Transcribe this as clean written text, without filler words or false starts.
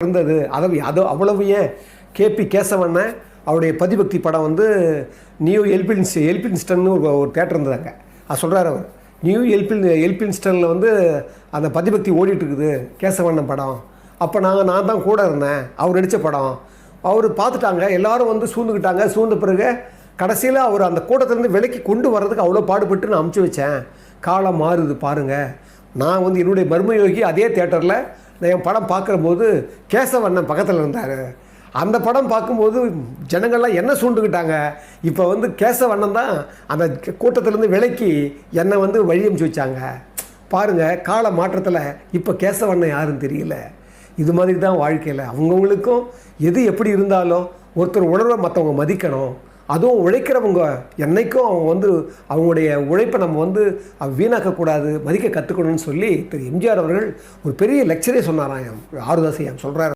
இருந்தது. அது அவ்வளவு ஏன் கேபி கேசவண்ணன் அவருடைய பதிபக்தி படம் வந்து நியூ எல்பின்ஸ்டன்னு ஒரு தேட்டர் இருந்ததாங்க. அது சொல்கிறார் அவர். நியூ எல்பின்ஸ்டனில் வந்து அந்த பதிபக்தி ஓடிட்டுருக்குது கேசவண்ணன் படம். அப்போ நான் தான் கூட இருந்தேன். அவர் நடித்த படம். அவர் பார்த்துட்டாங்க, எல்லோரும் வந்து சூழ்ந்துக்கிட்டாங்க. சூழ்ந்த பிறகு கடைசியில் அவர் அந்த கூட்டத்திலேருந்து விலைக்கு கொண்டு வர்றதுக்கு அவ்வளோ பாடுபட்டு நான் அமுச்சு வச்சேன். காலம் மாறுது பாருங்கள். நான் வந்து என்னுடைய மர்மயோகி அதே தேட்டரில் நான் என் படம் பார்க்குறபோது கேசவண்ணன் பக்கத்தில் இருந்தார். அந்த படம் பார்க்கும்போது ஜனங்கள்லாம் என்ன சூண்டுக்கிட்டாங்க. இப்போ வந்து கேசவண்ணன் தான் அந்த கூட்டத்திலேருந்து விலைக்கு என்னை வந்து வழி அமுச்சு வச்சாங்க. பாருங்கள், கால மாற்றத்தில் இப்போ கேசவண்ணன் யாருன்னு தெரியல. இது மாதிரி தான் வாழ்க்கையில் அவங்கவுங்களுக்கும் எது எப்படி இருந்தாலும் ஒருத்தர் உணர்வை மற்றவங்க மதிக்கணும். அதுவும் உழைக்கிறவங்க என்றைக்கும் அவங்க வந்து அவங்களுடைய உழைப்பை நம்ம வந்து வீணாக்கக்கூடாது, மதிக்க கற்றுக்கணும்னு சொல்லி திரு எம்ஜிஆர் அவர்கள் ஒரு பெரிய லெக்சரே சொன்னாராம். ஆறுதாசியம் சொல்கிறார்.